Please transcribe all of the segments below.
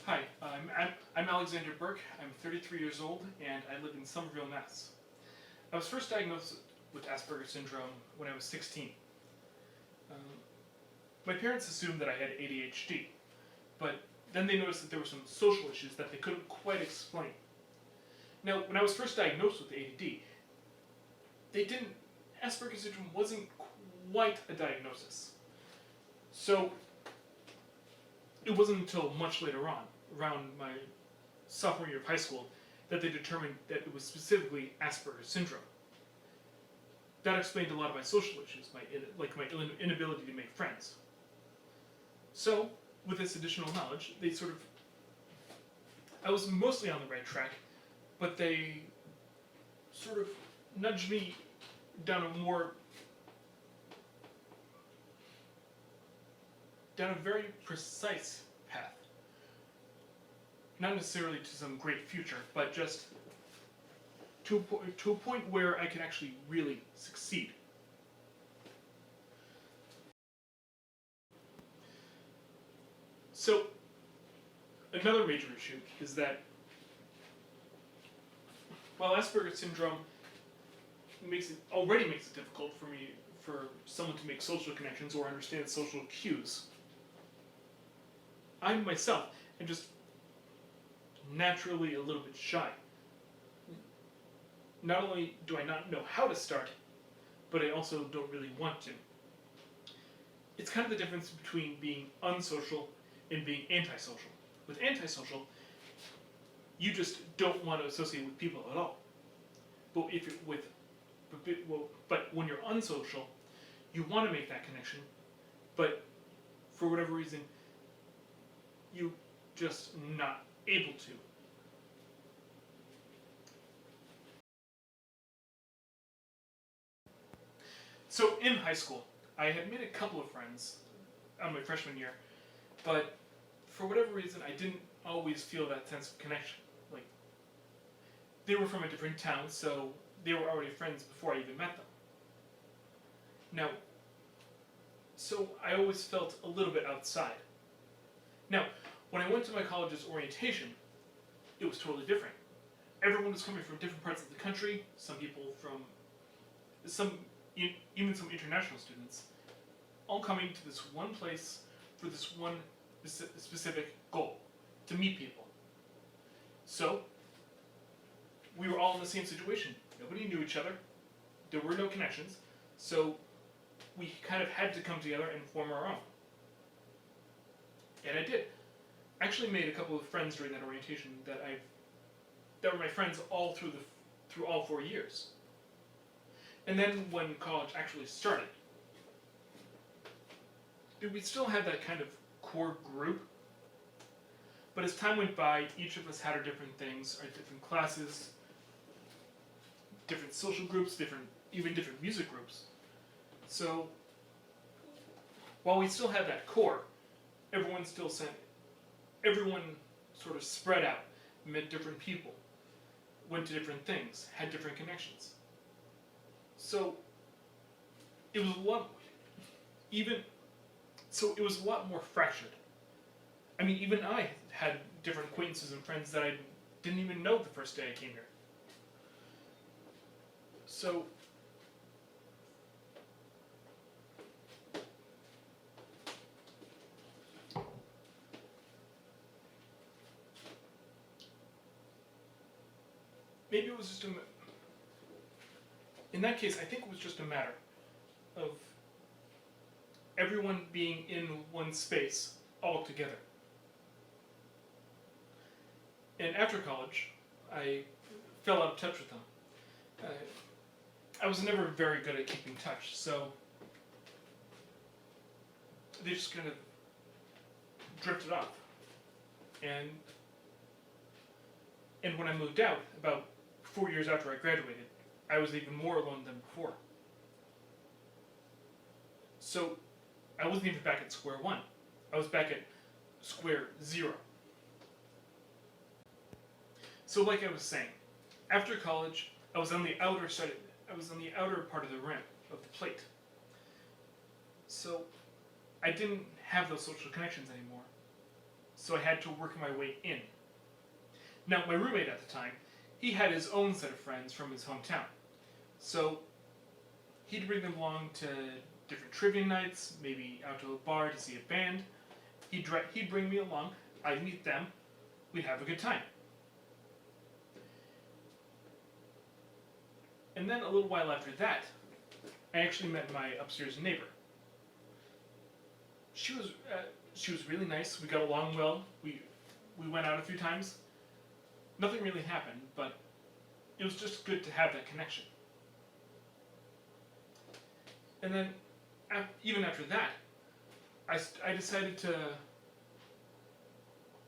Hi, I'm Alexander Burke. I'm 33 years old and I live in Somerville, Mass. I was first diagnosed with Asperger Syndrome when I was 16. Um, my parents assumed that I had ADHD, but then they noticed that there were some social issues that they couldn't quite explain. Now, when I was first diagnosed with ADD, they didn't, Asperger Syndrome wasn't quite a diagnosis. So, it wasn't until much later on, around my sophomore year of high school, that they determined that it was specifically Asperger syndrome. That explained a lot of my social issues, my inability to make friends. So, with this additional knowledge, I was mostly on the right track, but they sort of nudged me down a very precise path. Not necessarily to some great future, but just to a point where I can actually really succeed. So, another major issue is that while Asperger syndrome already makes it difficult for someone to make social connections or understand social cues, I myself am just naturally a little bit shy. Not only do I not know how to start, but I also don't really want to. It's kind of the difference between being unsocial and being antisocial. With antisocial, you just don't want to associate with people at all. But but when you're unsocial, you want to make that connection, but for whatever reason, you just not able to. So in high school, I had made a couple of friends on my freshman year, but for whatever reason, I didn't always feel that sense of connection. Like, they were from a different town, so they were already friends before I even met them. Now, so I always felt a little bit outside. Now, when I went to my college's orientation, it was totally different. Everyone was coming from different parts of the country, some people from even some international students, all coming to this one place for this one specific goal, to meet people. So, we were all in the same situation. Nobody knew each other. There were no connections. So, we kind of had to come together and form our own. And I did. I actually made a couple of friends during that orientation that were my friends all through all 4 years. And then when college actually started, we still had that kind of core group, but as time went by, each of us had our different things, our different classes, different social groups, even different music groups. So, while we still had that core, everyone sort of spread out, met different people, went to different things, had different connections. So, it was a lot more fractured. I mean, even I had different acquaintances and friends that I didn't even know the first day I came here. So, maybe it was just in that case, I think it was just a matter of everyone being in one space all together. And after college, I fell out of touch with them. I was never very good at keeping touch, so they just kind of drifted off. And when I moved out, about 4 years after I graduated, I was even more alone than before. So, I wasn't even back at square one. I was back at square zero. So, like I was saying, after college, I was on the outer part of the rim of the plate. So, I didn't have those social connections anymore. so I had to work my way in. Now, my roommate at the time, he had his own set of friends from his hometown. So he'd bring them along to different trivia nights, maybe out to a bar to see a band. He'd bring me along, I'd meet them, we'd have a good time. And then a little while after that, I actually met my upstairs neighbor. She was really nice. We got along well. We went out a few times. Nothing really happened, but it was just good to have that connection. And then, even after that, I decided to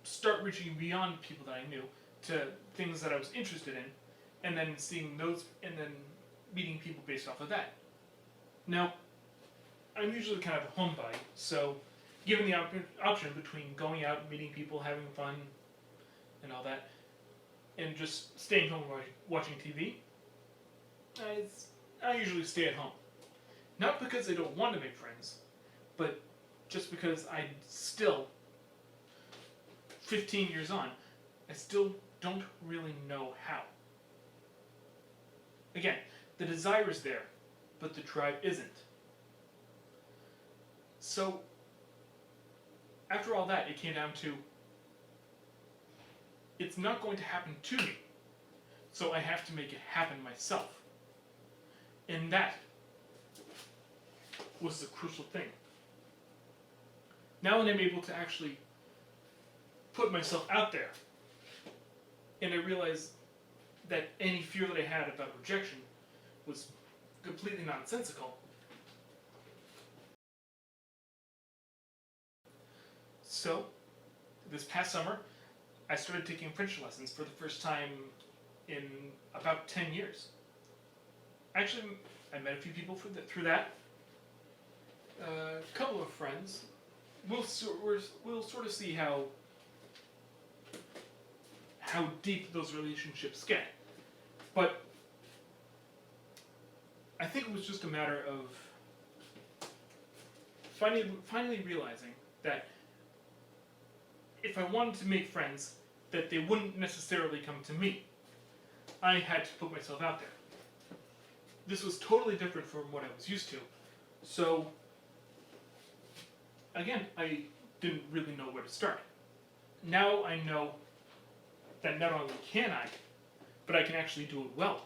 start reaching beyond people that I knew to things that I was interested in, and then seeing those, and then meeting people based off of that. Now, I'm usually kind of a homebody, so given the option between going out, meeting people, having fun, and all that, and just staying home watching TV, I usually stay at home. Not because I don't want to make friends, but just because I still, 15 years on, I still don't really know how. Again, the desire is there, but the drive isn't. So, after all that, it came down to, it's not going to happen to me, so I have to make it happen myself. And that was the crucial thing. Now that I'm able to actually put myself out there, and I realize that any fear that I had about rejection was completely nonsensical. So, this past summer, I started taking French lessons for the first time in about 10 years. Actually, I met a few people through that. A couple of friends. We'll sort of see how deep those relationships get. But I think it was just a matter of finally realizing that if I wanted to make friends, that they wouldn't necessarily come to me. I had to put myself out there. This was totally different from what I was used to. So, again, I didn't really know where to start. Now I know that not only can I, but I can actually do it well.